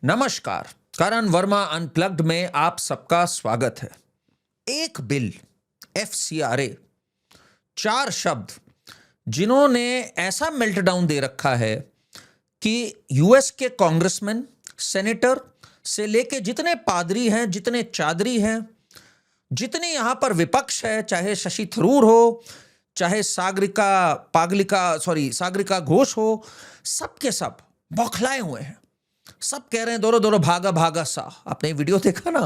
नमस्कार। करण वर्मा अनप्लग्ड में आप सबका स्वागत है। एक बिल, FCRA, 4 शब्द जिन्होंने ऐसा मेल्टडाउन दे रखा है कि यूएस के कांग्रेसमैन, सेनेटर से लेके जितने पादरी हैं, जितने चादरी हैं, जितने यहां पर विपक्ष है, चाहे शशि थरूर हो, चाहे सागरिका घोष हो, सबके सब बौखलाए हुए हैं। सब कह रहे हैं दौड़ो दौड़ो भागा भागा सा। आपने वीडियो देखा ना?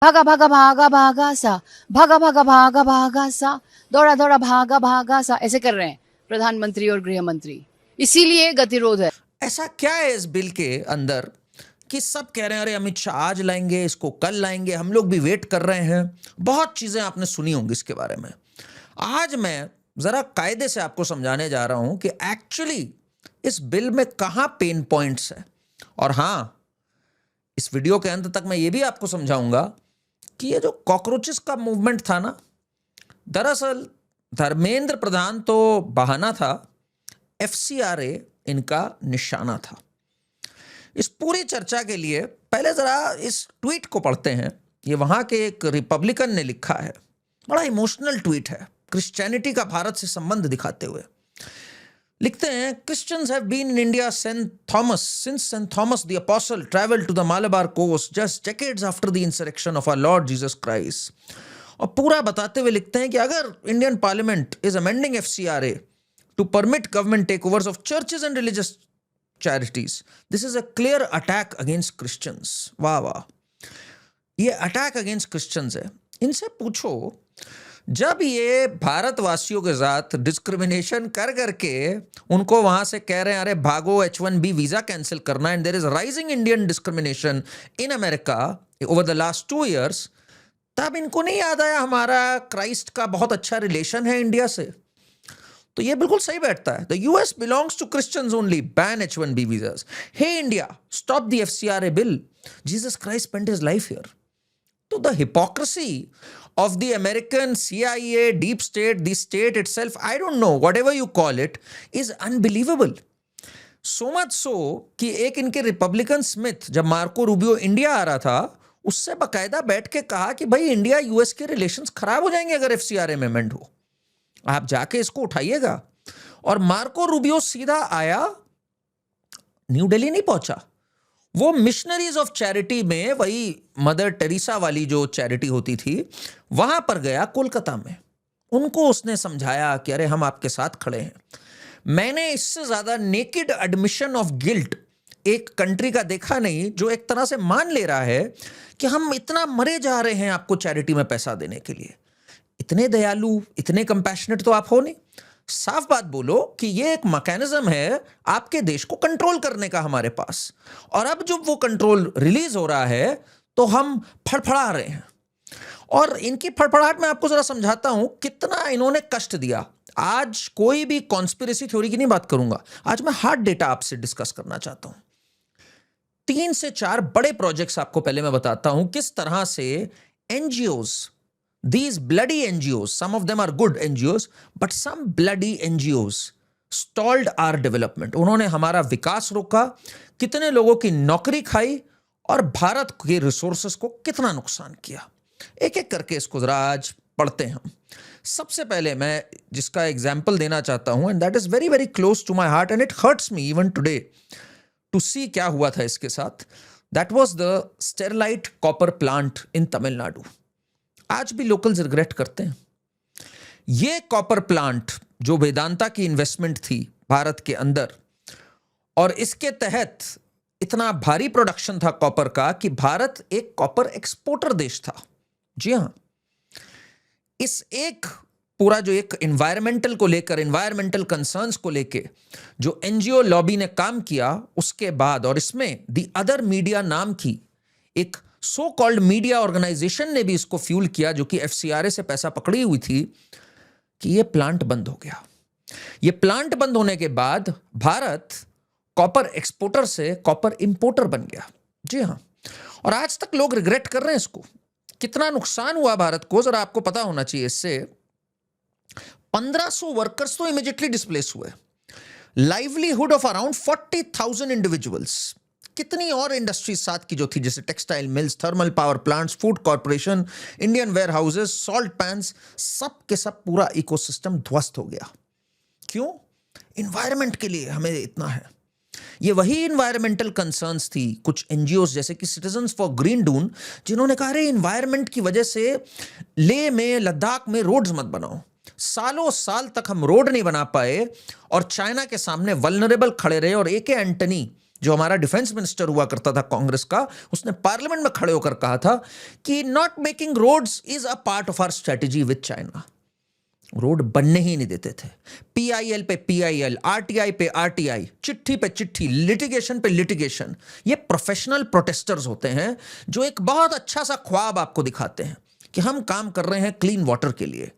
भागा भागा भागा भागा सा, भागा भागा भागा भागा सा, दौड़ा दौड़ा भागा भागा सा, ऐसे कर रहे हैं प्रधानमंत्री और गृह मंत्री। इसीलिए गतिरोध है। ऐसा क्या है इस बिल के अंदर कि सब कह रहे हैं अरे अमित शाह आज लाएंगे, इसको कल लाएंगे, हम लोग भी वेट कर रहे हैं। बहुत चीजें आपने सुनी होंगी इसके बारे में। आज मैं जरा कायदे से आपको समझाने जा रहा हूं कि एक्चुअली इस बिल में कहां पेन पॉइंट्स है। और हां, इस वीडियो के अंत तक मैं ये भी आपको समझाऊंगा कि ये जो कॉकरोचेस का मूवमेंट था ना, दरअसल धर्मेंद्र प्रधान तो बहाना था, FCRA इनका निशाना था। इस पूरी चर्चा के लिए पहले जरा इस ट्वीट को पढ़ते हैं। ये वहां के एक रिपब्लिकन ने लिखा है, बड़ा इमोशनल ट्वीट है, क्रिश्चियनिटी का भारत से संबंध दिखाते हुए। लिखते हैं, Christians have been in India since Saint Thomas the Apostle traveled to the Malabar coast just decades after the insurrection of our Lord Jesus Christ. और पूरा बताते हुए लिखते हैं कि अगर Indian parliament is amending FCRA to permit government takeovers of churches and religious charities, this is a clear attack against Christians. वाह वाह, ये अटैक अगेंस्ट क्रिश्चियंस है। इनसे पूछो, जब ये भारतवासियों के साथ डिस्क्रिमिनेशन कर करके उनको वहां से कह रहे हैं अरे भागो H1B वीजा कैंसिल करना, and there is rising Indian discrimination in America over the last 2 years, तब इनको नहीं याद आया हमारा क्राइस्ट का बहुत अच्छा रिलेशन है इंडिया से? तो ये बिल्कुल सही बैठता है। The US belongs to Christians only. Ban H1B visas. Hey India, stop the FCRA bill. Jesus Christ spent his life here. So the hypocrisy of the American CIA, deep state, the state itself, I don't know, whatever you call it, is unbelievable. So much so कि एक इनके Republican Smith जब Marco Rubio India आ रहा था, उससे बकायदा बैठ के कहा कि भाई इंडिया यूएस के रिलेशंस खराब हो जाएंगे अगर FCRA अमेंडमेंट हो, आप जाके इसको उठाइएगा। और मार्को रूबियो सीधा आया, न्यू दिल्ली नहीं पहुंचा, वो मिशनरीज ऑफ चैरिटी में, वही मदर टेरेसा वाली जो चैरिटी होती थी, वहां पर गया कोलकाता में। उनको उसने समझाया कि अरे हम आपके साथ खड़े हैं। मैंने इससे ज्यादा नेकेड एडमिशन ऑफ गिल्ट एक कंट्री का देखा नहीं, जो एक तरह से मान ले रहा है कि हम इतना मरे जा रहे हैं आपको चैरिटी में पैसा देने के लिए। इतने दयालु, इतने कंपैशनेट तो आप हो नहीं। साफ बात बोलो कि ये एक मैकेनिज्म है आपके देश को कंट्रोल करने का हमारे पास, और अब जब वो कंट्रोल रिलीज हो रहा है तो हम फड़फड़ा रहे हैं। और इनकी फड़फड़ाहट में आपको जरा समझाता हूं कितना इन्होंने कष्ट दिया। आज कोई भी कॉन्स्पिरेसी थ्योरी की नहीं बात करूंगा, आज मैं हार्ड डेटा आपसे डिस्कस करना चाहता हूं। 3 से 4 बड़े प्रोजेक्ट्स आपको पहले मैं बताता हूं किस तरह से NGOs, these bloody NGOs, some of them are good NGOs, but some bloody NGOs stalled our development. उन्होंने हमारा विकास रोका, कितने लोगों की नौकरी खाई, और भारत के रिसोर्सेस को कितना नुकसान किया। एक एक करके इसको जरा आज पढ़ते हैं हम। सबसे पहले मैं जिसका एग्जाम्पल देना चाहता हूं, and that is very very close to my heart and it hurts me even today to see क्या हुआ था इसके साथ। That was the Sterlite copper plant in Tamil Nadu. आज भी लोकल्स रिग्रेट करते हैं। ये कॉपर प्लांट जो वेदांता की इन्वेस्टमेंट थी भारत के अंदर, और इसके तहत इतना भारी प्रोडक्शन था कॉपर का कि भारत एक कॉपर एक्सपोर्टर देश था। जी हां, इस एक पूरा जो एक एनवायरमेंटल को लेकर, एनवायरमेंटल कंसर्न्स को लेकर जो NGO लॉबी ने काम किया, उसके बाद, और इसमें दी अदर मीडिया नाम की एक सो कॉल्ड मीडिया ऑर्गेनाइजेशन ने भी इसको फ्यूल किया, जो कि FCRA से पैसा पकड़ी हुई थी, कि ये प्लांट बंद हो गया। ये प्लांट बंद होने के बाद भारत कॉपर एक्सपोर्टर से कॉपर इंपोर्टर बन गया। जी हां, और आज तक लोग रिग्रेट कर रहे हैं इसको। कितना नुकसान हुआ भारत को जरा आपको पता होना चाहिए। इससे 1500 वर्कर्स तो इमीडिएटली डिस्प्लेस हुए, लाइवलीहुड ऑफ अराउंड 40,000 इंडिविजुअल्स कितनी और इंडस्ट्रीज साथ की जो थी, जैसे textile mills, thermal power plants, food corporation, Indian warehouses, salt pans, सब के सब पूरा इकोसिस्टम ध्वस्त हो गया। क्यों? इन्वायरमेंट के लिए हमें इतना है। ये वही इन्वायरमेंटल कंसर्न्स थी कुछ एनजीओज जैसे कि सिटीजन्स फॉर ग्रीन डून, जिन्होंने कहा अरे इन्वायरमेंट की वजह से लेह में, लद्दाख में रोड्स मत बनाओ। सालों साल तक हम रोड नहीं बना पाए और चाइना के सामने वल्नरेबल खड़े रहे। और ए के एंटनी, जो हमारा डिफेंस मिनिस्टर हुआ करता था कांग्रेस का, उसने पार्लियामेंट में खड़े होकर कहा था कि not making roads is a part of our strategy with China. Road बनने ही नहीं देते थे। पीआईएल पे पीआईएल, आरटीआई पे आरटीआई, चिट्ठी पे चिट्ठी, लिटिगेशन पे लिटिगेशन। ये प्रोफेशनल प्रोटेस्टर्स होते हैं जो एक बहुत अच्छा सा ख्वाब आपको दिखाते हैं कि हम काम कर रहे हैं क्लीन वाटर के लिए,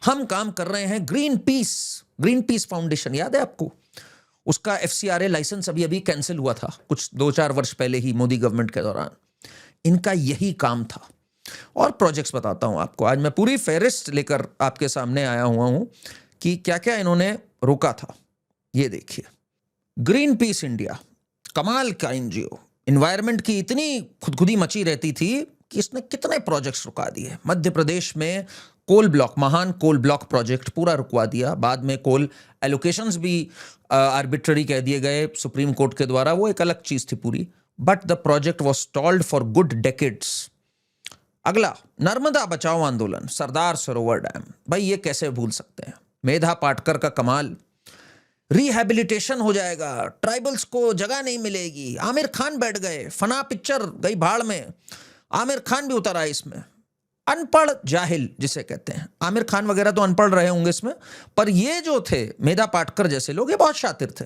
हम काम कर रहे हैं ग्रीन पीस फाउंडेशन, याद है आपको? उसका एफसीआरए लाइसेंस अभी अभी कैंसिल हुआ था कुछ 2-4 वर्ष पहले ही, मोदी गवर्नमेंट के दौरान। इनका यही काम था। और प्रोजेक्ट्स बताता हूं आपको, आज मैं पूरी फेहरिस्त लेकर आपके सामने आया हुआ हूं कि क्या क्या इन्होंने रोका था। ये देखिए, ग्रीन पीस इंडिया, कमाल का एनजीओ, एनवायरनमेंट की इतनी खुदखुदी मची रहती थी कि इसने कितने प्रोजेक्ट्स रुका दिए। मध्य प्रदेश में कोल ब्लॉक, महान कोल ब्लॉक प्रोजेक्ट पूरा रुकवा दिया। बाद में कोल एलोकेशंस भी आर्बिट्ररी कह दिए गए सुप्रीम कोर्ट के द्वारा, वो एक अलग चीज थी पूरी। But the project was stalled for good decades. अगला, नर्मदा बचाओ आंदोलन, सरदार सरोवर डैम, भाई ये कैसे भूल सकते हैं? मेधा पाटकर का कमाल, रिहैबिलिटेशन हो जाएगा, ट्राइबल्स को जगह नहीं मिलेगी। आमिर खान बैठ गए, फना पिक्चर गई भाड़ में, आमिर खान भी उतर आए इसमें। अनपढ़ जाहिल जिसे कहते हैं, आमिर खान वगैरह तो अनपढ़ रहे होंगे इसमें, पर ये जो थे मेधा पाटकर जैसे लोग, ये बहुत शातिर थे।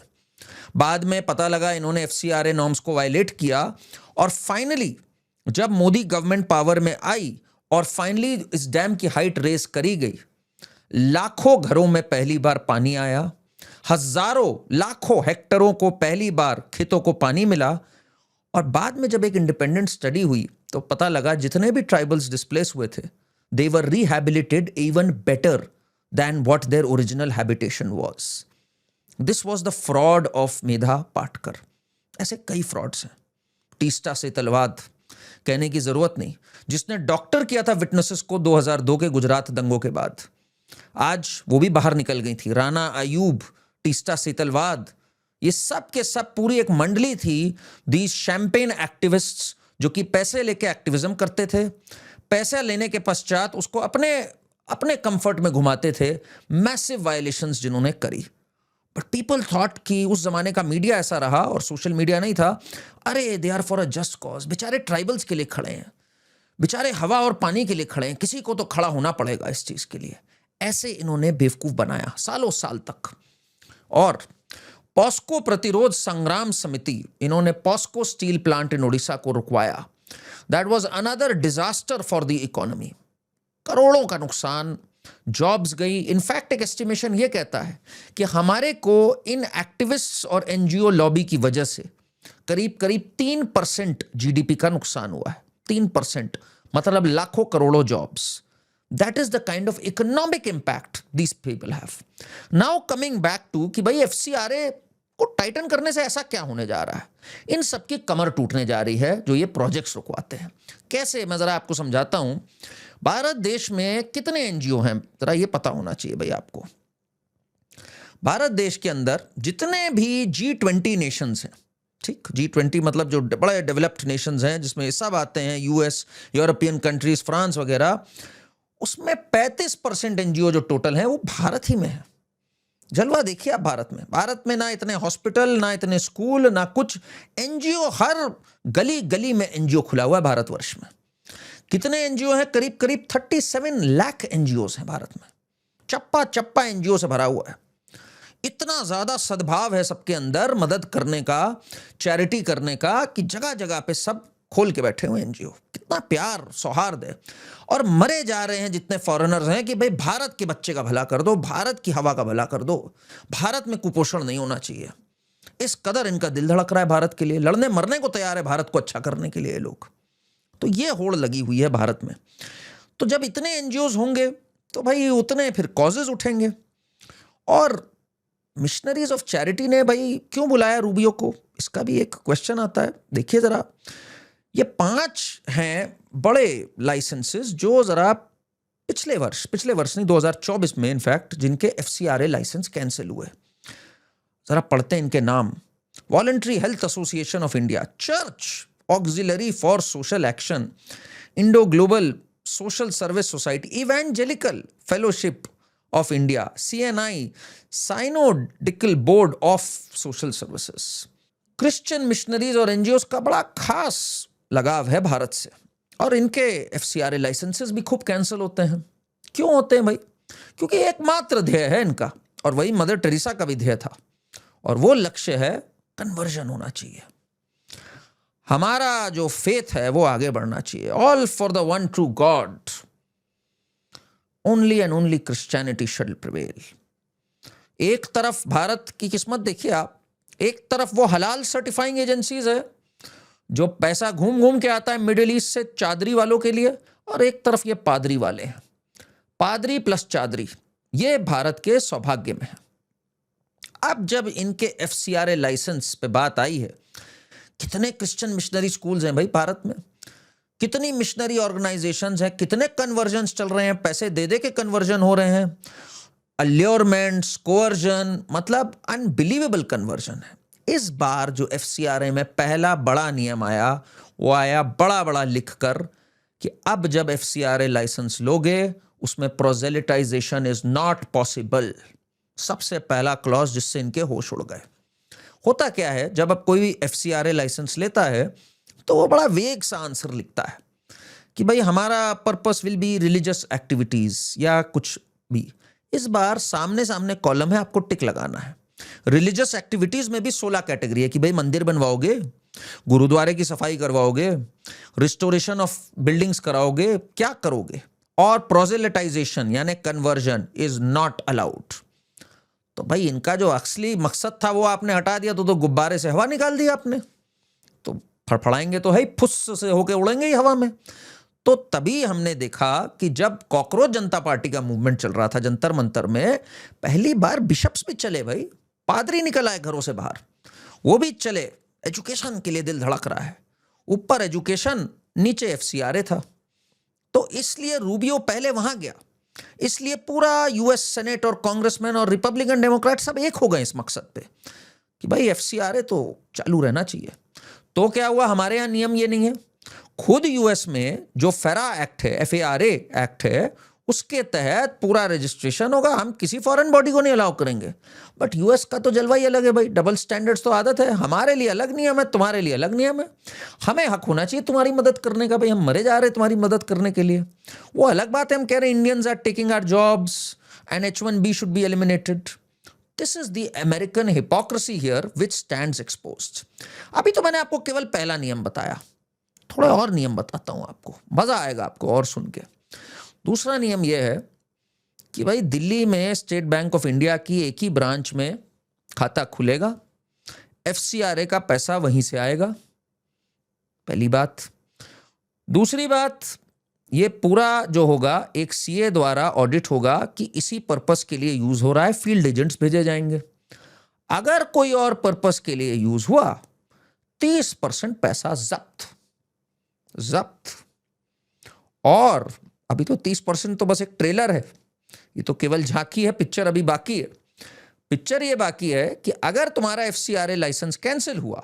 बाद में पता लगा इन्होंने एफसीआरए नॉर्म्स को वायलेट किया और फाइनली जब मोदी गवर्नमेंट पावर में आई और फाइनली इस डैम की हाइट रेस करी गई, लाखों घरों में पहली बार पानी आया, हजारों लाखों हेक्टरों को पहली बार खेतों को पानी मिला। और बाद में जब एक इंडिपेंडेंट स्टडी हुई तो पता लगा जितने भी ट्राइबल्स डिस्प्लेस हुए थे, they were rehabilitated even better than what their original habitation was. This was the fraud of Medha Patkar. ऐसे कई फ्रॉड्स हैं। टीस्टा सेतलवाद, कहने की जरूरत नहीं, जिसने डॉक्टर किया था विटनेसेस को 2002 के गुजरात दंगों के बाद, आज वो भी बाहर निकल गई थी। राना अयूब, टीस्टा सेतलवाद, ये सब के सब पूरी एक मंडली थी, दीज शैंपेन एक्टिविस्ट्स, जो कि पैसे लेके एक्टिविज्म करते थे, पैसे लेने के पश्चात उसको अपने कंफर्ट में घुमाते थे। मैसिव वायलेशंस जिन्होंने करी। बट पीपल थॉट कि उस जमाने का मीडिया ऐसा रहा और सोशल मीडिया नहीं था, अरे they are for a just cause, बेचारे ट्राइबल्स के लिए खड़े हैं, बेचारे हवा और पानी के लिए खड़े हैं, किसी को तो खड़ा होना पड़ेगा इस चीज के लिए। ऐसे इन्होंने बेवकूफ बनाया सालों साल तक। और पॉस्को प्रतिरोध संग्राम समिति, इन्होंने POSCO steel plant in Orissa को रुकवाया। That was another disaster for the economy. करोड़ों का नुकसान, जॉब्स गई। इनफैक्ट एक एस्टिमेशन ये कहता है कि हमारे को इन एक्टिविस्ट्स और एनजीओ लॉबी की वजह से करीब करीब 3% जीडीपी का नुकसान हुआ है। 3%, मतलब लाखों करोड़ों jobs. That is the kind of economic impact these people have. Now coming back to कि भाई एफसीआरए को टाइटन करने से ऐसा क्या होने जा रहा है? इन सबकी कमर टूटने जा रही है जो ये प्रोजेक्ट्स रुकवाते हैं। कैसे, मैं जरा आपको समझाता हूं। भारत देश में कितने एनजीओ हैं, जरा ये पता होना चाहिए भाई आपको। भारत देश के अंदर जितने भी G20 नेशंस हैं, ठीक, G20 मतलब जो बड़े डेवलप्ड नेशंस हैं, जिसमें सब आते हैं, यूएस, यूरोपियन कंट्रीज, फ्रांस वगैरह, उसमें 35% एनजीओ जो टोटल है वो भारत ही में है। जलवा देखिए आप भारत में ना इतने हॉस्पिटल, ना इतने स्कूल, ना कुछ एनजीओ। हर गली गली में एनजीओ खुला हुआ है भारतवर्ष में। कितने एनजीओ हैं? करीब करीब 37 लाख एनजीओ हैं भारत में। चप्पा चप्पा एनजीओ से भरा हुआ है। इतना ज्यादा सद्भाव है सबके अंदर, मदद करने का, चैरिटी करने का, कि जगह जगह पे सब खोल के बैठे हुए एनजीओ। कितना प्यार, सौहार्द है। और मरे जा रहे हैं जितने फॉरेनर्स हैं कि भाई भारत के बच्चे का भला कर दो, भारत की हवा का भला कर दो, भारत में कुपोषण नहीं होना चाहिए। इस कदर इनका दिल धड़क रहा है भारत के लिए, लड़ने मरने को तैयार है भारत को अच्छा करने के लिए लोग। तो ये होड़ लगी हुई है भारत में। तो जब इतने एनजीओज होंगे तो भाई उतने फिर कॉजेज उठेंगे। और मिशनरीज ऑफ चैरिटी ने भाई क्यों बुलाया रूबियो को, इसका भी एक क्वेश्चन आता है। देखिए जरा, ये 5 हैं बड़े लाइसेंसेस जो जरा पिछले वर्ष नहीं 2024 में इनफैक्ट जिनके FCRA लाइसेंस कैंसिल हुए। जरा पढ़ते हैं इनके नाम। Voluntary health association of India, church auxiliary for social action, Indo global social service society, evangelical fellowship of India, CNI synodical board of social services. Christian missionaries और NGOs का बड़ा खास लगाव है भारत से, और इनके FCRA लाइसेंसेस भी खूब कैंसिल होते हैं। क्यों होते हैं भाई? क्योंकि एकमात्र ध्येय है इनका, और वही मदर टेरेसा का भी ध्येय था, और वो लक्ष्य है कन्वर्जन होना चाहिए। हमारा जो फेथ है वो आगे बढ़ना चाहिए। All for the one true God, only and only Christianity shall prevail. एक तरफ भारत की किस्मत देखिए आप, एक तरफ वो हलाल सर्टिफाइंग एजेंसीज है जो पैसा घूम घूम के आता है मिडिल ईस्ट से चादरी वालों के लिए, और एक तरफ ये पादरी वाले हैं। पादरी प्लस चादरी, ये भारत के सौभाग्य में है। अब जब इनके FCRA लाइसेंस पे बात आई है, कितने क्रिश्चियन मिशनरी स्कूल्स हैं भाई भारत में, कितनी मिशनरी ऑर्गेनाइजेशंस हैं, कितने कन्वर्जन्स चल रहे हैं, पैसे दे दे के कन्वर्जन हो रहे हैं, अल्योरमेंट्स, कोअर्जन, मतलब अनबिलीवेबल कन्वर्जन है। इस बार जो FCRA में पहला बड़ा नियम आया, वो आया बड़ा बड़ा लिखकर कि अब जब FCRA लाइसेंस लोगे उसमें प्रोजेलिटाइजेशन इज नॉट पॉसिबल। सबसे पहला क्लॉज जिससे इनके होश उड़ गए। होता क्या है, जब अब कोई भी FCRA लाइसेंस लेता है तो वो बड़ा वेग सा आंसर लिखता है कि भाई हमारा purpose will be religious activities या कुछ भी। इस बार सामने सामने कॉलम है, आपको टिक लगाना है। रिलीजियस एक्टिविटीज में भी 16 कैटेगरी है कि भाई मंदिर बनवाओगे, गुरुद्वारे की सफाई करवाओगे, रिस्टोरेशन ऑफ बिल्डिंग्स कराओगे, क्या करोगे, और प्रोजेलिटाइजेशन यानी कन्वर्जन इज नॉट अलाउड। तो भाई इनका जो असली मकसद था वो आपने हटा दिया, तो गुब्बारे से हवा निकाल दी आपने, तो फड़फड़ाएंगे तो है, फुस से होके उड़ेंगे ही हवा में। तो तभी हमने देखा कि जब कॉकरोच जनता पार्टी का मूवमेंट चल रहा था जंतर मंतर में, पहली बार बिशप्स भी चले भाई, पादरी निकल आए घरों से बाहर, वो भी चले। एजुकेशन के लिए दिल धड़क रहा है, ऊपर एजुकेशन नीचे FCRA था। तो इसलिए रूबियो पहले वहां गया, इसलिए पूरा US सेनेट और कांग्रेसमैन और रिपब्लिकन डेमोक्रेट सब एक हो गए इस मकसद पे कि भाई FCRA तो चालू रहना चाहिए। तो क्या हुआ, हमारे यहाँ नियम ये नहीं है। खुद US में जो FARA एक्ट है, FARA एक्ट है, उसके तहत पूरा रजिस्ट्रेशन होगा। हम किसी फॉरेन बॉडी को नहीं अलाउ करेंगे। बट US का तो जलवा ही अलग है भाई, डबल स्टैंडर्ड्स तो आदत है। हमारे लिए अलग नियम है, तुम्हारे लिए अलग नियम है। हमें हक होना चाहिए तुम्हारी मदद करने का, भाई हम मरे जा रहे हैं तुम्हारी मदद करने के लिए। वो अलग बात है, हम कह रहे हैं Indians are taking our jobs and H1B should be eliminated. This is the American hypocrisy here which stands exposed. अभी तो मैंने आपको केवल पहला नियम बताया, थोड़ा और नियम बताता हूं आपको, मजा आएगा आपको और सुन के। दूसरा नियम यह है कि भाई दिल्ली में स्टेट बैंक ऑफ इंडिया की एक ही ब्रांच में खाता खुलेगा, FCRA का पैसा वहीं से आएगा, पहली बात। दूसरी बात, ये पूरा जो होगा एक CA द्वारा ऑडिट होगा कि इसी पर्पस के लिए यूज हो रहा है, फील्ड एजेंट्स भेजे जाएंगे। अगर कोई और पर्पस के लिए यूज हुआ 30% पैसा जब्त। और अभी तो 30% तो बस एक ट्रेलर है, ये तो केवल झांकी है, पिक्चर अभी बाकी है। पिक्चर ये बाकी है कि अगर तुम्हारा FCRA लाइसेंस कैंसिल हुआ,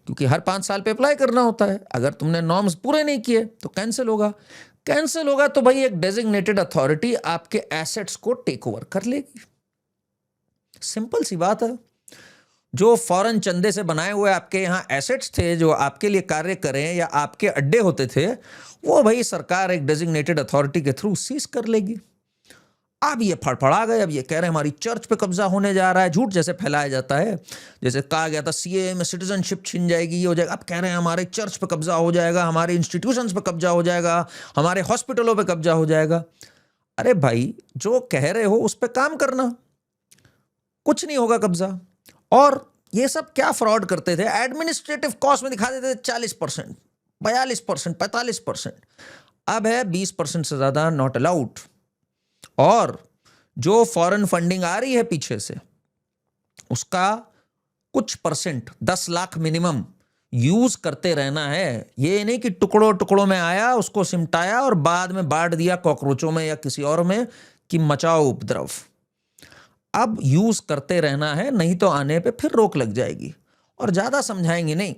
क्योंकि हर 5 साल पे अप्लाई करना होता है, अगर तुमने नॉर्म्स पूरे नहीं किए तो कैंसिल होगा तो भाई एक डेजिग्नेटेड अथॉरिटी आपके एसेट्स को टेक ओवर कर लेगी। सिंपल सी बात है। जो फॉरेन चंदे से बनाए हुए आपके यहाँ एसेट्स थे जो आपके लिए कार्य करें या आपके अड्डे होते थे, वो भाई सरकार एक डेजिग्नेटेड अथॉरिटी के थ्रू सीज कर लेगी। अब ये फड़फड़ा गए, अब ये कह रहे हैं हमारी चर्च पे कब्जा होने जा रहा है। झूठ जैसे फैलाया जाता है, जैसे कहा गया था CAA में सिटीजनशिप छिन जाएगी, ये हो जाएगा। अब कह रहे हैं हमारे चर्च पे कब्जा हो जाएगा, हमारे इंस्टीट्यूशंस पे कब्जा हो जाएगा, हमारे हॉस्पिटलों पे कब्जा हो जाएगा। अरे भाई जो कह रहे हो उस पर काम करना, कुछ नहीं होगा कब्जा। और ये सब क्या फ्रॉड करते थे, एडमिनिस्ट्रेटिव कॉस्ट में दिखा देते थे 40%, 42%, 45%। अब है 20% से ज्यादा नॉट अलाउड। और जो फॉरेन फंडिंग आ रही है पीछे से, उसका कुछ परसेंट 10 लाख मिनिमम यूज करते रहना है। ये नहीं कि टुकड़ों टुकड़ों में आया, उसको सिमटाया और बाद में बांट दिया कॉकरोचों में या किसी और में कि मचाओ उपद्रव। अब यूज करते रहना है, नहीं तो आने पे फिर रोक लग जाएगी। और ज्यादा समझाएंगे नहीं,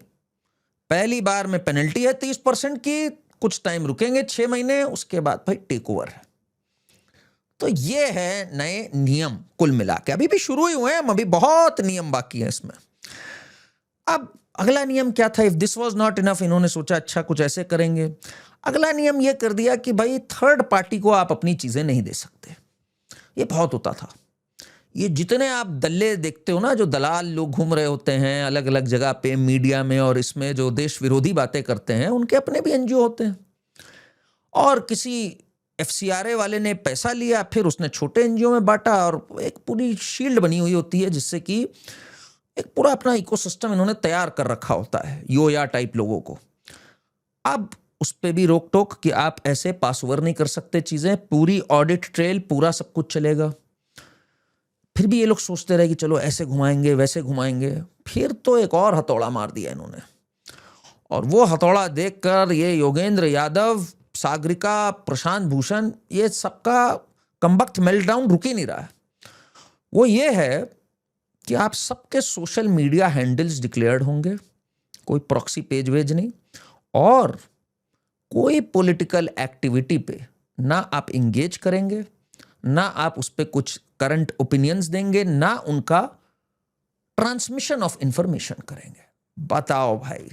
पहली बार में पेनल्टी है 30% की, कुछ टाइम रुकेंगे 6 महीने, उसके बाद भाई टेक ओवर है। तो ये है नए नियम कुल मिला के, अभी भी शुरू ही हुए हैं, अभी बहुत नियम बाकी है इसमें। अब अगला नियम क्या था? If this was not enough, इन्होंने सोचा अच्छा कुछ ऐसे करेंगे। अगला नियम ये कर दिया कि भाई थर्ड पार्टी को आप अपनी चीजें नहीं दे सकते। ये बहुत होता था। ये जितने आप दल्ले देखते हो ना, जो दलाल लोग घूम रहे होते हैं अलग अलग जगह पे मीडिया में, और इसमें जो देश विरोधी बातें करते हैं, उनके अपने भी एनजीओ होते हैं। और किसी एफसीआरए वाले ने पैसा लिया, फिर उसने छोटे एनजीओ में बांटा, और एक पूरी शील्ड बनी हुई होती है जिससे कि एक पूरा अपना इकोसिस्टम इन्होंने तैयार कर रखा होता है योया टाइप लोगों को। अब उस पर भी रोक टोक कि आप ऐसे पास ओवर नहीं कर सकते चीजें, पूरी ऑडिट ट्रेल, पूरा सब कुछ चलेगा। फिर भी ये लोग सोचते रहे कि चलो ऐसे घुमाएंगे वैसे घुमाएंगे। फिर तो एक और हथौड़ा मार दिया इन्होंने, और वो हथौड़ा देखकर ये योगेंद्र यादव, सागरिका, प्रशांत भूषण, ये सबका कमबख्त मेल्टडाउन रुक ही नहीं रहा है। वो ये है कि आप सबके सोशल मीडिया हैंडल्स डिक्लेयर्ड होंगे, कोई प्रॉक्सी पेज वेज नहीं, और कोई पॉलिटिकल एक्टिविटी पे ना आप इंगेज करेंगे, ना आप उस पे कुछ करंट ओपिनियंस देंगे, ना उनका ट्रांसमिशन ऑफ इंफॉर्मेशन करेंगे। बताओ भाई,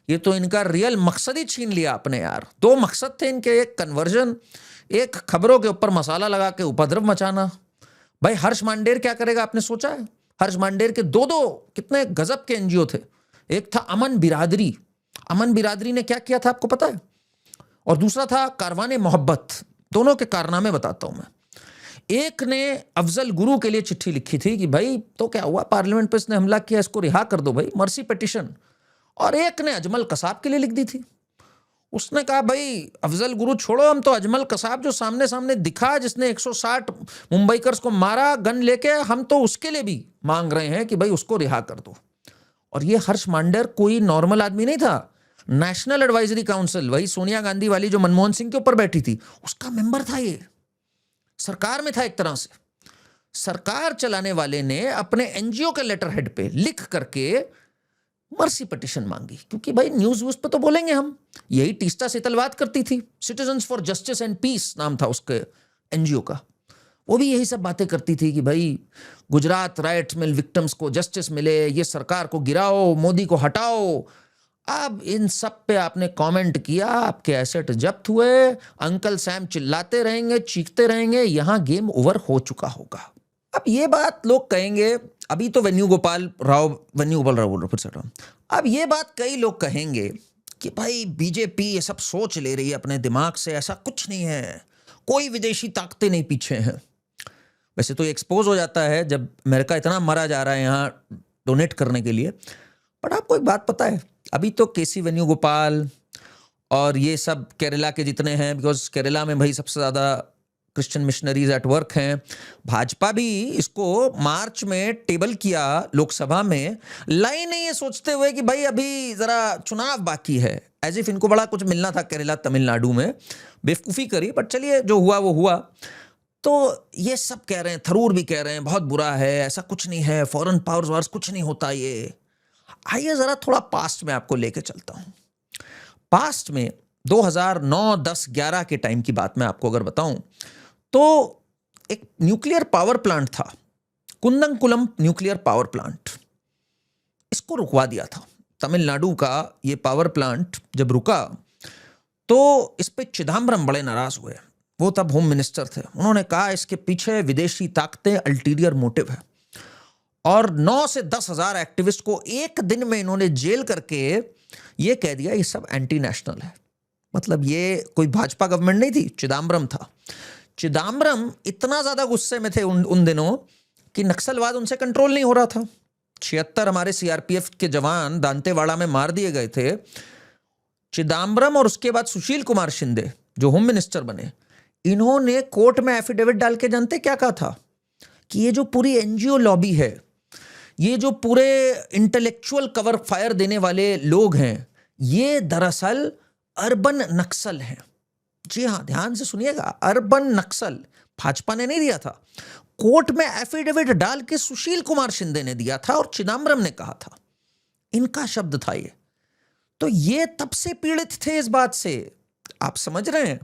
ये तो इनका रियल मकसद ही छीन लिया आपने यार। 2 मकसद थे इनके, एक कन्वर्जन, एक खबरों के ऊपर मसाला लगा के उपद्रव मचाना। भाई हर्ष मांडेर क्या करेगा, आपने सोचा है? हर्ष मांडेर के 2 कितने गजब के एनजीओ थे। एक था अमन बिरादरी, अमन बिरादरी ने क्या किया था आपको पता है? और दूसरा था कारवाने मोहब्बत। दोनों के कारनामे बताता हूं मैं। एक ने अफजल गुरु के लिए चिट्ठी लिखी थी कि भाई तो क्या हुआ, पार्लियामेंट पे इसने हमला किया, इसको रिहा कर दो भाई, मर्सी पिटिशन। और एक ने अजमल कसाब के लिए लिख दी थी। उसने कहा भाई अफजल गुरु छोड़ो, हम तो अजमल कसाब जो सामने सामने दिखा, जिसने 160 मुंबईकर्स को मारा गन लेके, हम तो उसके लिए भी मांग रहे हैं कि भाई उसको रिहा कर दो। और ये हर्ष मांडेर कोई नॉर्मल आदमी नहीं था। नेशनल एडवाइजरी काउंसिल, वही सोनिया गांधी वाली जो मनमोहन सिंह के ऊपर बैठी थी, उसका मेंबर था। ये सरकार में था एक तरह से। सरकार चलाने वाले ने अपने एनजीओ के लेटर हेड पे लिख करके मर्सी पिटिशन मांगी, क्योंकि भाई न्यूज व्यूज पे तो बोलेंगे हम। यही टीस्टा सेतलवाद करती थी, citizens for justice and peace नाम था उसके एनजीओ का। वो भी यही सब बातें करती थी कि भाई गुजरात राइट्स मिल विक्टिम्स को जस्टिस मिले, ये सरकार को गिराओ, मोदी को हटाओ। अब इन सब पे आपने कमेंट किया, आपके एसेट जब्त हुए, अंकल सैम चिल्लाते रहेंगे, चीखते रहेंगे, यहां गेम ओवर हो चुका होगा। अब ये बात लोग कहेंगे, अभी तो वेणुगोपाल राव बोल रहा हूं, अब ये बात कई लोग कहेंगे कि भाई बीजेपी ये सब सोच ले रही है अपने दिमाग से, ऐसा कुछ नहीं है, कोई विदेशी ताकतें नहीं पीछे हैं। वैसे तो ये एक्सपोज हो जाता है जब अमेरिका इतना मरा जा रहा है यहाँ डोनेट करने के लिए। बट आपको एक बात पता है, अभी तो केसी वेणुगोपाल और ये सब केरला के जितने हैं, बिकॉज केरला में भाई सबसे ज़्यादा क्रिश्चियन मिशनरीज एट वर्क हैं। भाजपा भी इसको मार्च में टेबल किया लोकसभा में, लाइन ये सोचते हुए कि भाई अभी ज़रा चुनाव बाकी है, एज इफ इनको बड़ा कुछ मिलना था केरला तमिलनाडु में। बेवकूफ़ी करी, बट चलिए जो हुआ वो हुआ। तो ये सब कह रहे हैं, थरूर भी कह रहे हैं बहुत बुरा है, ऐसा कुछ नहीं है, फॉरेन पावर्स वार्स कुछ नहीं होता ये। आइए ज़रा थोड़ा पास्ट में आपको लेके चलता हूँ। पास्ट में 2009, 10, 11 के टाइम की बात मैं आपको अगर बताऊं तो एक न्यूक्लियर पावर प्लांट था, कुंदनकुलम न्यूक्लियर पावर प्लांट। इसको रुकवा दिया था तमिलनाडु का। ये पावर प्लांट जब रुका तो इस पे चिदम्बरम बड़े नाराज हुए। वो तब होम मिनिस्टर थे। उन्होंने कहा इसके पीछे विदेशी ताकतें, अल्टीरियर मोटिव है। और 9 से 10 हज़ार एक्टिविस्ट को एक दिन में इन्होंने जेल करके ये कह दिया ये सब एंटी नेशनल है। मतलब ये कोई भाजपा गवर्नमेंट नहीं थी, चिदम्बरम था। चिदम्बरम इतना ज्यादा गुस्से में थे उन दिनों कि नक्सलवाद उनसे कंट्रोल नहीं हो रहा था। 76 हमारे सीआरपीएफ के जवान दांतेवाड़ा में मार दिए गए थे। चिदम्बरम और उसके बाद सुशील कुमार शिंदे जो होम मिनिस्टर बने, इन्होंने कोर्ट में एफिडेविट डाल के जानते क्या कहा था कि ये जो पूरी एनजीओ लॉबी है ये जो पूरे इंटेलेक्चुअल कवर फायर देने वाले लोग हैं, ये दरअसल अर्बन नक्सल हैं। जी हाँ, ध्यान से सुनिएगा, अर्बन नक्सल। भाजपा ने नहीं दिया था, कोर्ट में एफिडेविट डाल के सुशील कुमार शिंदे ने दिया था और चिदम्बरम ने कहा था, इनका शब्द था ये। तो ये तब से पीड़ित थे इस बात से, आप समझ रहे हैं।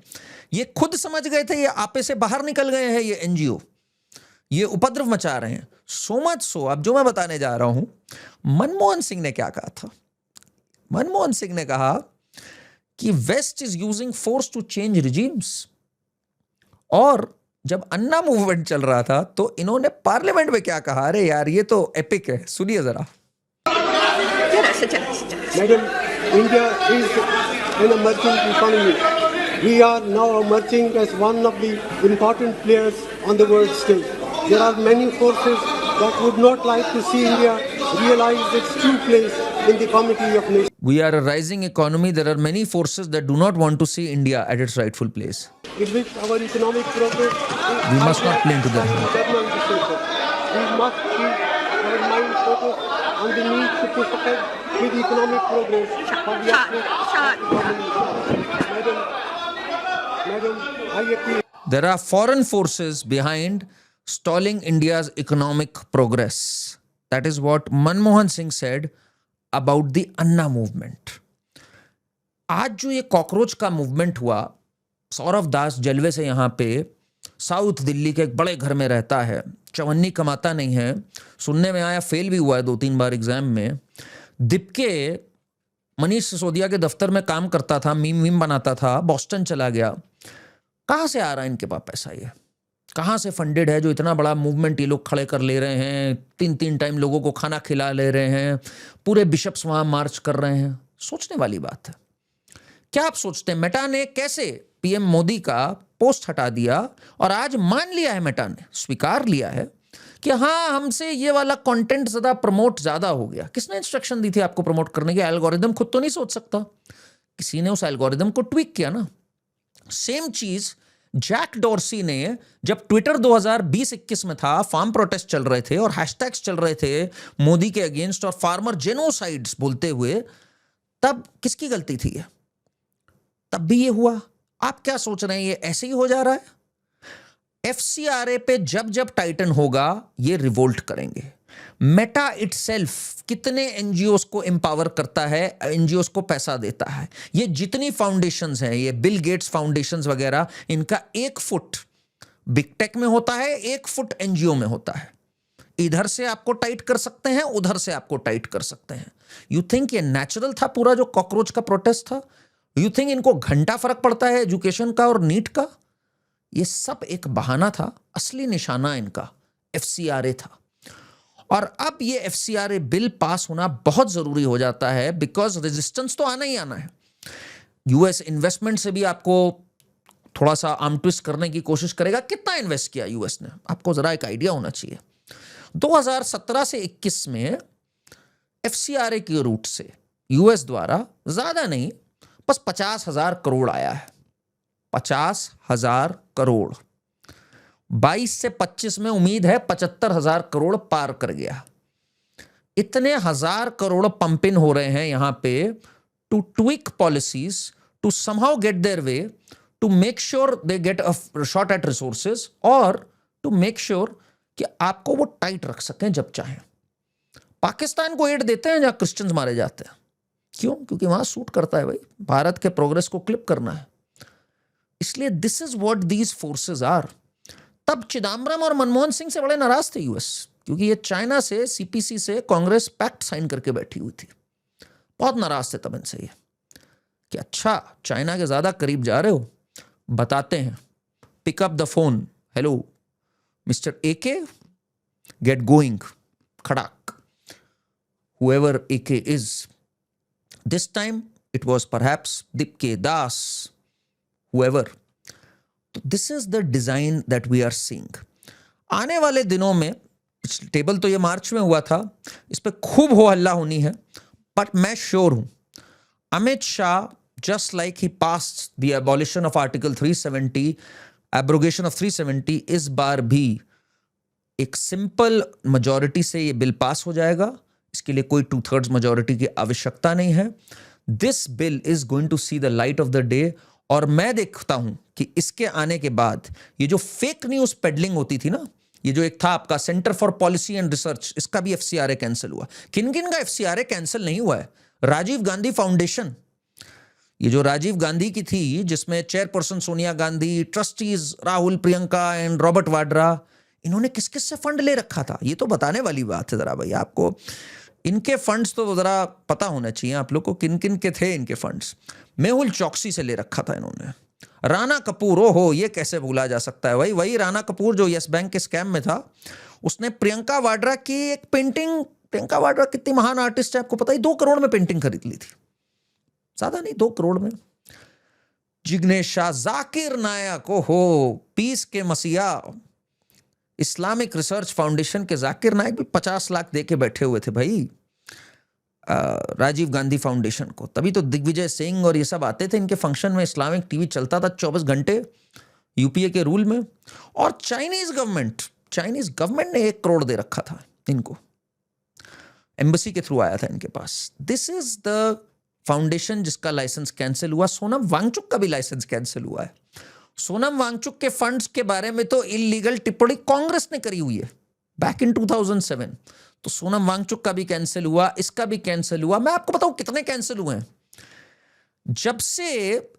ये खुद समझ गए थे, ये आपे से बाहर निकल गए हैं, ये एनजीओ, ये उपद्रव मचा रहे हैं। सो मच सो, अब जो मैं बताने जा रहा हूं, मनमोहन सिंह ने क्या कहा था। मनमोहन सिंह ने कहा कि west is using force to change regimes. और जब अन्ना मूवमेंट चल रहा था तो इन्होंने पार्लियामेंट में क्या कहा, अरे यार ये तो एपिक है, सुनिए जरा। Madam, India is an emerging economy. We are now emerging as one of the important players on the world stage. There are many forces that would not like to see India realize its true place in the Committee of Nations. We are a rising economy. There are many forces that do not want to see India at its rightful place. In which our economic progress is We must not play into their hands. eternal decision. We must keep our mind focused on the need to push ahead with economic progress for the uplift of the Madam, I appeal. There are foreign forces behind stalling India's economic progress. That is what Manmohan Singh said about the Anna movement. आज जो ये cockroach का movement हुआ, सौरभ दास जलवे से यहाँ पे south Delhi के एक बड़े घर में रहता है, चवन्नी कमाता नहीं है, सुनने में आया फेल भी हुआ है 2-3 बार एग्जाम में। दिपके मनीष सिसोदिया के दफ्तर में काम करता था, मीम बनाता था, बॉस्टन चला गया। कहाँ से आ रहा है इनके पास पैसा, ये कहाँ से फंडेड है जो इतना बड़ा मूवमेंट ये लोग खड़े कर ले रहे हैं, 3-3 टाइम लोगों को खाना खिला ले रहे हैं, पूरे बिशप्स वहाँ मार्च कर रहे हैं। सोचने वाली बात है। क्या आप सोचते हैं मेटा ने कैसे पीएम मोदी का पोस्ट हटा दिया और आज मान लिया है, मेटा ने स्वीकार लिया है कि हाँ हमसे ये वाला कंटेंट ज्यादा प्रमोट ज्यादा हो गया। किसने इंस्ट्रक्शन दी थी आपको प्रमोट करने की? एल्गोरिदम खुद तो नहीं सोच सकता, किसी ने उस एल्गोरिदम को ट्विक किया ना। सेम चीज जैक डॉर्सी ने जब ट्विटर 2020-21 में था, फार्म प्रोटेस्ट चल रहे थे और हैशटैग्स चल रहे थे मोदी के अगेंस्ट और फार्मर जेनोसाइड्स बोलते हुए, तब किसकी गलती थी? तब भी ये हुआ। आप क्या सोच रहे हैं ये ऐसे ही हो जा रहा है? एफसीआरए पे जब जब टाइटन होगा ये रिवोल्ट करेंगे। मेटा इटसेल्फ कितने एनजीओस को एम्पावर करता है, एनजीओस को पैसा देता है। ये जितनी फाउंडेशंस हैं, ये बिल गेट्स फाउंडेशंस वगैरह, इनका 1 फुट बिग टेक में होता है, 1 फुट एनजीओ में होता है। इधर से आपको टाइट कर सकते हैं, उधर से आपको टाइट कर सकते हैं। यू थिंक ये नेचुरल था पूरा जो कॉकरोच का प्रोटेस्ट था? यू थिंक इनको घंटा फर्क पड़ता है एजुकेशन का और नीट का? ये सब एक बहाना था, असली निशाना इनका एफसीआरए था। और अब ये एफसीआरए बिल पास होना बहुत जरूरी हो जाता है, बिकॉज रेजिस्टेंस तो आना ही आना है। यूएस इन्वेस्टमेंट से भी आपको थोड़ा सा आर्म ट्विस्ट करने की कोशिश करेगा। कितना इन्वेस्ट किया यूएस ने, आपको जरा एक आइडिया होना चाहिए। 2017 से 21 में एफसीआरए के रूट से यूएस द्वारा ज्यादा नहीं, बस 50,000 करोड़ आया है। 50,000 करोड़। 22 से 25 में उम्मीद है 75,000 करोड़ पार कर गया। इतने 1,000 करोड़ पंप इन हो रहे हैं यहां पे to tweak policies, to somehow get their way, to make sure they get a shot at resources, और टू मेक श्योर कि आपको वो टाइट रख सकें जब चाहें। पाकिस्तान को एड देते हैं जहां क्रिश्चियंस मारे जाते हैं। क्यों? क्योंकि वहां सूट करता है भाई, भारत के प्रोग्रेस को क्लिप करना है। इसलिए this is what these forces are. तब चिदम्बरम और मनमोहन सिंह से बड़े नाराज थे यूएस, क्योंकि ये चाइना से, सीपीसी से कांग्रेस पैक्ट साइन करके बैठी हुई थी। बहुत नाराज थे तब इनसे ये कि अच्छा चाइना के ज्यादा करीब जा रहे हो, बताते हैं। Pick up the phone, hello mister AK, get going, खड़ाक, whoever AK is. This time it was perhaps Dipke Das, whoever. This is the design that we are seeing. आने वाले दिनों में, टेबल तो ये मार्च में हुआ था, इस पे खूब हो हल्ला होनी है, बट मैं श्योर हूं Amit Shah, just like he passed the abolition of Article 370, abrogation of 370, इस बार भी एक सिंपल मेजॉरिटी से ये बिल पास हो जाएगा, इसके लिए कोई 2/3 मेजॉरिटी की आवश्यकता नहीं है। This bill is going to see the light of the day. और मैं देखता हूं कि इसके आने के बाद ये जो फेक न्यूज पेडलिंग होती थी ना, ये जो एक था आपका centre for policy and research, इसका भी एफसीआरए कैंसिल हुआ। किन किन का एफसीआरए कैंसिल नहीं हुआ है? राजीव गांधी फाउंडेशन, ये जो राजीव गांधी की थी, जिसमें chairperson Sonia Gandhi, trustees Rahul, Priyanka and Robert Vadra, इन्होंने किस किस से फंड ले रखा था, ये तो बताने वाली बात है। जरा भाई आपको इनके फंड्स तो जरा पता होना चाहिए आप लोग को, किन किन के थे इनके फंड्स। मेहुल चौकसी से ले रखा था इन्होंने। राणा कपूर, ओहो ये कैसे भूला जा सकता है, वही राणा कपूर जो यस बैंक के स्कैम में था। उसने प्रियंका वाड्रा की एक पेंटिंग, प्रियंका वाड्रा कितनी महान आर्टिस्ट है आपको पता ही, 2 करोड़ में पेंटिंग खरीद ली थी, ज्यादा नहीं 2 करोड़ में। जिग्नेश शाह, जाकिर नायक, ओहो पीस के मसीहा, इस्लामिक रिसर्च फाउंडेशन के जाकिर नायक भी 50 लाख दे के बैठे हुए थे भाई राजीव गांधी फाउंडेशन को। तभी तो दिग्विजय सिंह और ये सब आते थे इनके फंक्शन में। इस्लामिक टीवी चलता था 24 घंटे यूपीए के रूल में। और चाइनीज गवर्नमेंट ने 1 करोड़ दे रखा था इनको, एम्बेसी के थ्रू आया था इनके पास। दिस इज द फाउंडेशन जिसका लाइसेंस कैंसिल हुआ। सोनम वांगचुक का भी लाइसेंस कैंसिल हुआ है। सोनम वांगचुक के फंड्स के बारे में तो इलीगल टिप्पणी कांग्रेस ने करी हुई है बैक इन 2007। तो सोनम वांगचुक का भी कैंसिल हुआ, इसका भी कैंसिल हुआ। मैं आपको बताऊं कितने कैंसिल हुए हैं। जब से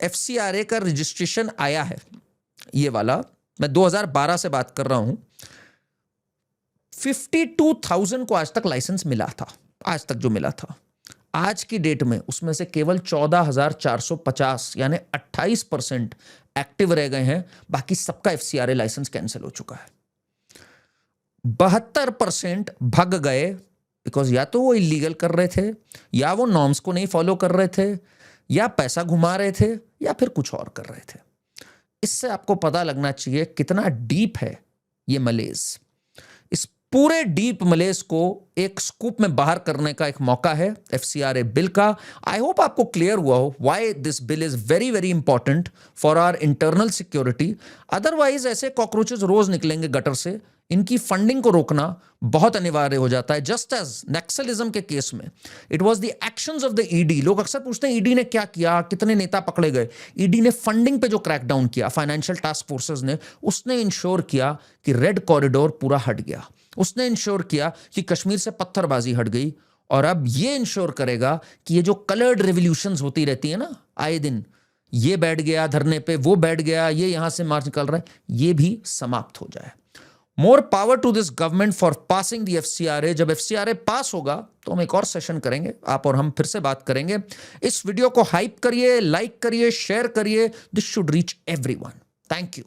एफसीआरए का रजिस्ट्रेशन आया है, ये वाला मैं 2012 से बात कर रहा हूं, 52,000 को आज तक लाइसेंस मिला था, आज तक जो मिला था। आज की डेट में उसमें से केवल 14,450 यानी 28% एक्टिव रह गए हैं। बाकी सबका एफसीआरए लाइसेंस कैंसिल हो चुका है। 72% भग गए, बिकॉज या तो वो इलीगल कर रहे थे, या वो नॉर्म्स को नहीं फॉलो कर रहे थे, या पैसा घुमा रहे थे, या फिर कुछ और कर रहे थे। इससे आपको पता लगना चाहिए कितना डीप है ये मलेज। इस पूरे डीप मलेज को एक स्कूप में बाहर करने का एक मौका है एफसीआरए बिल का। आई होप आपको क्लियर हुआ हो why this bill is very very important for our internal security. Otherwise ऐसे कॉकरोचेस रोज निकलेंगे गटर से, इनकी फंडिंग को रोकना बहुत अनिवार्य हो जाता है। जस्ट एज नक्सलिज्म के केस में it was the actions of the ED. लोग अक्सर पूछते हैं ईडी ने क्या किया, कितने नेता पकड़े गए। ईडी ने फंडिंग पे जो क्रैकडाउन किया फाइनेंशियल टास्क फोर्सेस ने, उसने इंश्योर किया कि रेड कॉरिडोर पूरा हट गया। उसने इंश्योर किया कि कश्मीर से पत्थरबाजी हट गई। और अब ये इंश्योर करेगा कि ये जो कलर्ड रेवोल्यूशंस होती रहती है ना आए दिन, ये बैठ गया धरने पे, वो बैठ गया, ये यहां से मार्च निकल रहा है, ये भी समाप्त हो जाए। More power to this government for passing the FCRA. जब एफसीआरए पास होगा तो हम एक और सेशन करेंगे, आप और हम फिर से बात करेंगे। इस वीडियो को हाइप करिए, लाइक करिए, शेयर करिए। This should reach everyone. Thank you.